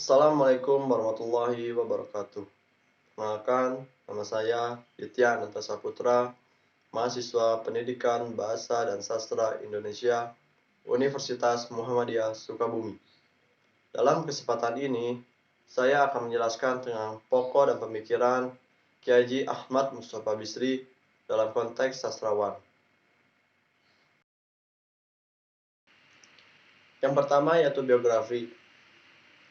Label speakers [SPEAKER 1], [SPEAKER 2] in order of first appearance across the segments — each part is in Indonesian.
[SPEAKER 1] Assalamualaikum warahmatullahi wabarakatuh. Perkenalkan, nama saya Ditya Ananta Saputra, mahasiswa Pendidikan Bahasa dan Sastra Indonesia, Universitas Muhammadiyah Sukabumi. Dalam kesempatan ini, saya akan menjelaskan tentang pokok dan pemikiran Kiai Haji Ahmad Mustofa Bisri dalam konteks sastrawan. Yang pertama yaitu biografi.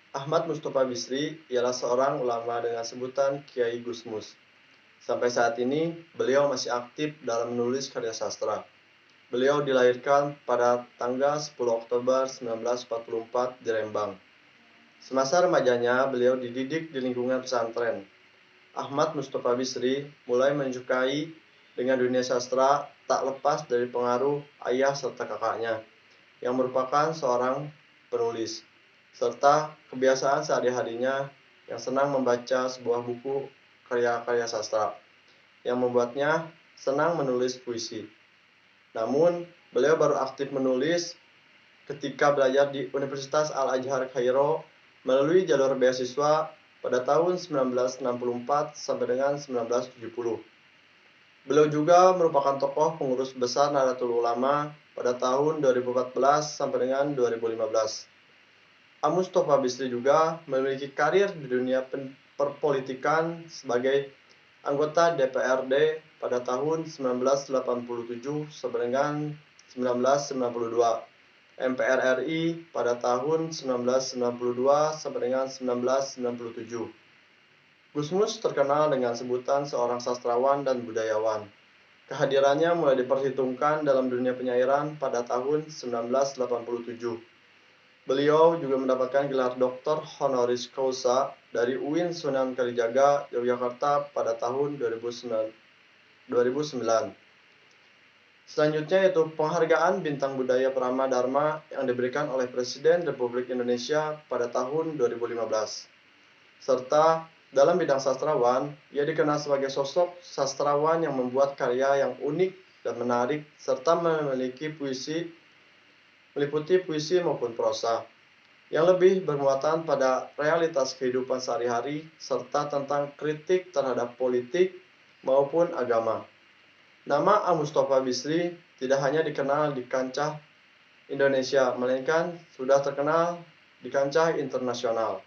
[SPEAKER 1] Ahmad Mustofa Bisri ialah seorang ulama dengan sebutan Kiai Gusmus. Sampai saat ini, beliau masih aktif dalam menulis karya sastra. Beliau dilahirkan pada tanggal 10 Oktober 1944 di Rembang. Semasa remajanya, beliau dididik di lingkungan pesantren. Ahmad Mustofa Bisri mulai menyukai dengan dunia sastra tak lepas dari pengaruh ayah serta kakaknya, yang merupakan seorang penulis, serta kebiasaan sehari-harinya yang senang membaca sebuah buku karya-karya sastra, yang membuatnya senang menulis puisi. Namun, beliau baru aktif menulis ketika belajar di Universitas Al-Azhar Kairo melalui jalur beasiswa pada tahun 1964 sampai dengan 1970. Beliau juga merupakan tokoh pengurus besar Nahdlatul Ulama pada tahun 2014 sampai dengan 2015. Mustofa Bisri juga memiliki karir di dunia perpolitikan sebagai anggota DPRD pada tahun 1987 sampai dengan 1992, MPR RI pada tahun 1992 sampai dengan 1997. Gusmus terkenal dengan sebutan seorang sastrawan dan budayawan. Kehadirannya mulai diperhitungkan dalam dunia penyairan pada tahun 1987. Beliau juga mendapatkan gelar Doktor Honoris Causa dari UIN Sunan Kalijaga, Yogyakarta pada tahun 2009. Selanjutnya yaitu penghargaan Bintang Budaya Prama Dharma yang diberikan oleh Presiden Republik Indonesia pada tahun 2015. Serta dalam bidang sastrawan, ia dikenal sebagai sosok sastrawan yang membuat karya yang unik dan menarik serta meliputi puisi maupun prosa yang lebih bermuatan pada realitas kehidupan sehari-hari serta tentang kritik terhadap politik maupun agama. Nama Mustofa Bisri tidak hanya dikenal di kancah Indonesia, melainkan sudah terkenal di kancah internasional.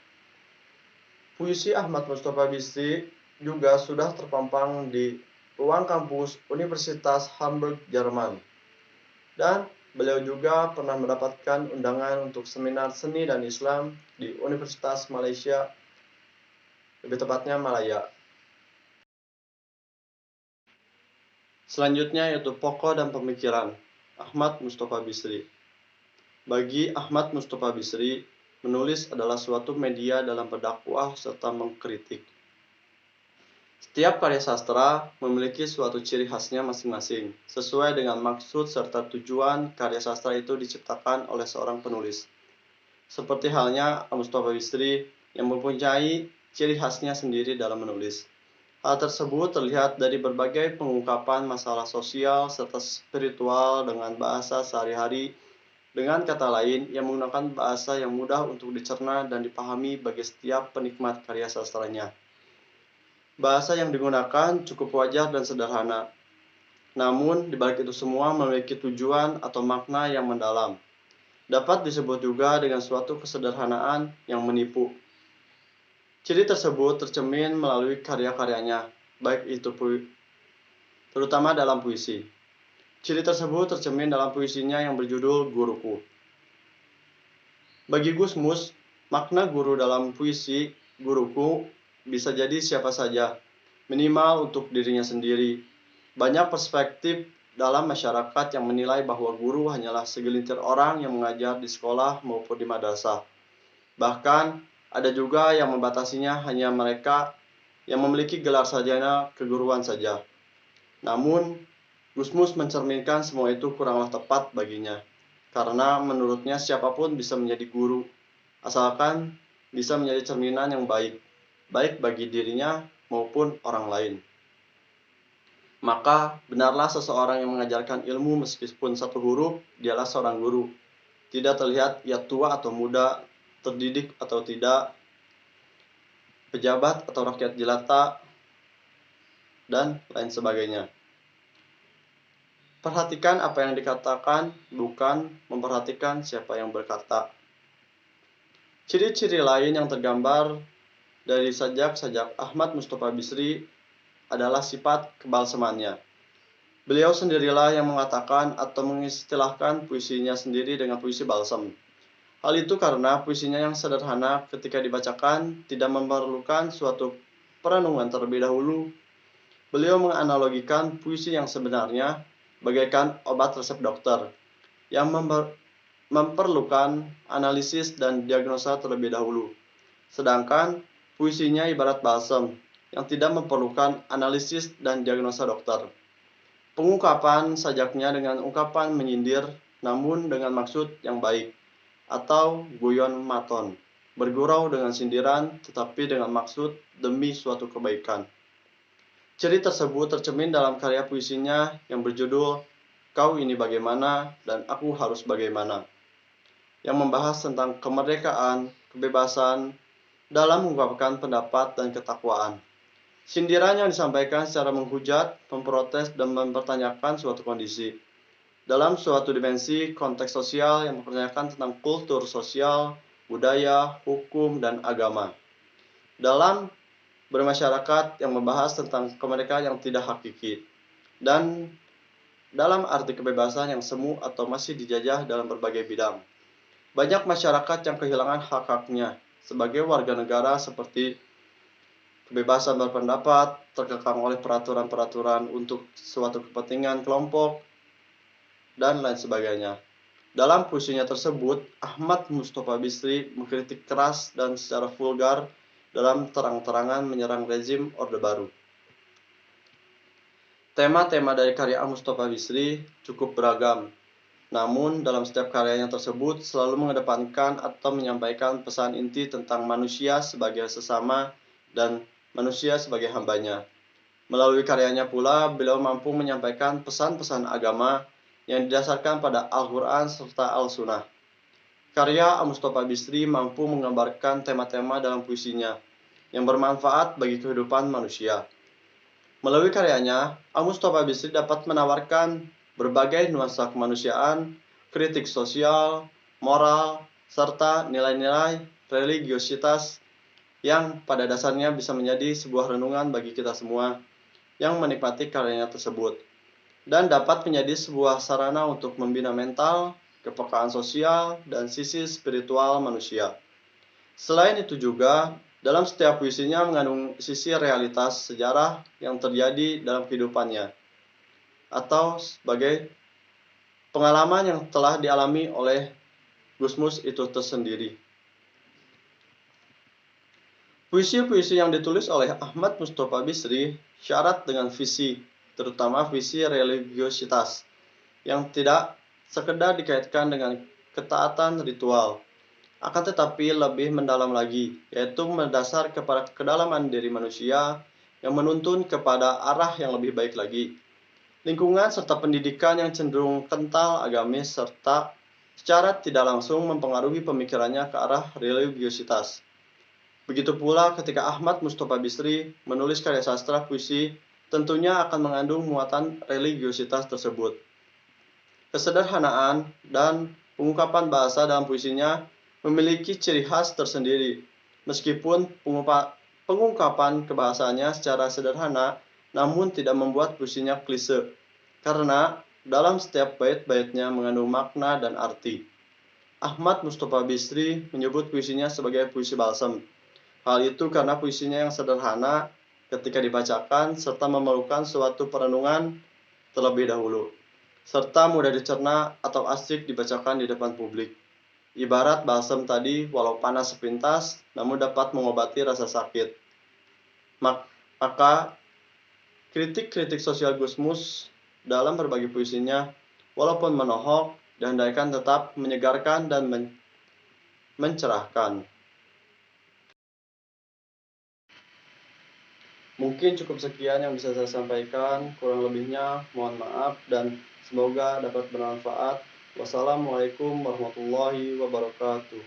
[SPEAKER 1] Puisi Ahmad Mustofa Bisri juga sudah terpampang di ruang kampus Universitas Hamburg, Jerman. Dan beliau juga pernah mendapatkan undangan untuk seminar seni dan Islam di Universitas Malaysia, lebih tepatnya Malaya. Selanjutnya yaitu pokok dan pemikiran Ahmad Mustofa Bisri. Bagi Ahmad Mustofa Bisri, menulis adalah suatu media dalam berdakwah serta mengkritik. Setiap karya sastra memiliki suatu ciri khasnya masing-masing, sesuai dengan maksud serta tujuan karya sastra itu diciptakan oleh seorang penulis. Seperti halnya Mustofa Bisri yang mempunyai ciri khasnya sendiri dalam menulis. Hal tersebut terlihat dari berbagai pengungkapan masalah sosial serta spiritual dengan bahasa sehari-hari, dengan kata lain yang menggunakan bahasa yang mudah untuk dicerna dan dipahami bagi setiap penikmat karya sastranya. Bahasa yang digunakan cukup wajar dan sederhana, namun di balik itu semua memiliki tujuan atau makna yang mendalam. Dapat disebut juga dengan suatu kesederhanaan yang menipu. Ciri tersebut tercermin melalui karya-karyanya, baik itu terutama dalam puisi. Ciri tersebut tercermin dalam puisinya yang berjudul Guruku. Bagi Gusmus, makna guru dalam puisi Guruku bisa jadi siapa saja, minimal untuk dirinya sendiri. Banyak perspektif dalam masyarakat yang menilai bahwa guru hanyalah segelintir orang yang mengajar di sekolah maupun di madrasah. Bahkan, ada juga yang membatasinya hanya mereka yang memiliki gelar sarjana keguruan saja. Namun, Gusmus mencerminkan semua itu kuranglah tepat baginya, karena menurutnya siapapun bisa menjadi guru, asalkan bisa menjadi cerminan yang baik bagi dirinya maupun orang lain. Maka, benarlah seseorang yang mengajarkan ilmu meskipun satu huruf, dialah seorang guru. Tidak terlihat ia tua atau muda, terdidik atau tidak, pejabat atau rakyat jelata, dan lain sebagainya. Perhatikan apa yang dikatakan, bukan memperhatikan siapa yang berkata. Ciri-ciri lain yang tergambar dari sajak-sajak Ahmad Mustofa Bisri adalah sifat kebalsemannya. Beliau sendirilah yang mengatakan atau mengistilahkan puisinya sendiri dengan puisi balsam. Hal itu karena puisinya yang sederhana ketika dibacakan tidak memerlukan suatu perenungan terlebih dahulu. Beliau menganalogikan puisi yang sebenarnya bagaikan obat resep dokter yang memerlukan analisis dan diagnosa terlebih dahulu. Sedangkan puisinya ibarat balsam yang tidak memerlukan analisis dan diagnosa dokter. Pengungkapan sajaknya dengan ungkapan menyindir namun dengan maksud yang baik, atau guyon maton, bergurau dengan sindiran tetapi dengan maksud demi suatu kebaikan. Ciri tersebut tercermin dalam karya puisinya yang berjudul Kau Ini Bagaimana dan Aku Harus Bagaimana, yang membahas tentang kemerdekaan, kebebasan dalam mengungkapkan pendapat dan ketakwaan. Sindiran yang disampaikan secara menghujat, memprotes, dan mempertanyakan suatu kondisi dalam suatu dimensi konteks sosial yang mempertanyakan tentang kultur sosial, budaya, hukum, dan agama. Dalam bermasyarakat yang membahas tentang kemerdekaan yang tidak hakiki, dan dalam arti kebebasan yang semu atau masih dijajah dalam berbagai bidang. Banyak masyarakat yang kehilangan hak-haknya sebagai warga negara seperti kebebasan berpendapat, terkekang oleh peraturan-peraturan untuk suatu kepentingan kelompok, dan lain sebagainya. Dalam puisinya tersebut, Ahmad Mustofa Bisri mengkritik keras dan secara vulgar dalam terang-terangan menyerang rezim Orde Baru. Tema-tema dari karya Mustofa Bisri cukup beragam, namun dalam setiap karyanya tersebut selalu mengedepankan atau menyampaikan pesan inti tentang manusia sebagai sesama dan manusia sebagai hambanya. Melalui karyanya pula, beliau mampu menyampaikan pesan-pesan agama yang didasarkan pada Al-Quran serta Al-Sunnah. Karya Mustofa Bisri mampu menggambarkan tema-tema dalam puisinya yang bermanfaat bagi kehidupan manusia. Melalui karyanya, Mustofa Bisri dapat menawarkan berbagai nuansa kemanusiaan, kritik sosial, moral, serta nilai-nilai religiositas yang pada dasarnya bisa menjadi sebuah renungan bagi kita semua yang menikmati karyanya tersebut, dan dapat menjadi sebuah sarana untuk membina mental, kepekaan sosial, dan sisi spiritual manusia. Selain itu juga, dalam setiap puisinya mengandung sisi realitas sejarah yang terjadi dalam kehidupannya, atau sebagai pengalaman yang telah dialami oleh Gusmus itu tersendiri. Puisi-puisi yang ditulis oleh Ahmad Mustofa Bisri syarat dengan visi, terutama visi religiositas, yang tidak sekedar dikaitkan dengan ketaatan ritual, akan tetapi lebih mendalam lagi, yaitu mendasar kepada kedalaman diri manusia yang menuntun kepada arah yang lebih baik lagi. Lingkungan serta pendidikan yang cenderung kental agamis serta secara tidak langsung mempengaruhi pemikirannya ke arah religiositas. Begitu pula ketika Ahmad Mustofa Bisri menulis karya sastra puisi, tentunya akan mengandung muatan religiositas tersebut. Kesederhanaan dan pengungkapan bahasa dalam puisinya memiliki ciri khas tersendiri. Meskipun pengungkapan kebahasaannya secara sederhana, namun tidak membuat puisinya klise, karena dalam setiap bait-baitnya mengandung makna dan arti. Ahmad Mustofa Bisri menyebut puisinya sebagai puisi balsam. Hal itu karena puisinya yang sederhana ketika dibacakan serta memerlukan suatu perenungan terlebih dahulu, serta mudah dicerna atau asik dibacakan di depan publik. Ibarat balsam tadi, walau panas sepintas, namun dapat mengobati rasa sakit. Maka kritik-kritik sosial Gusmus dalam berbagai puisinya, walaupun menohok, diandaikan tetap menyegarkan dan mencerahkan. Mungkin cukup sekian yang bisa saya sampaikan, kurang lebihnya mohon maaf dan semoga dapat bermanfaat. Wassalamualaikum warahmatullahi wabarakatuh.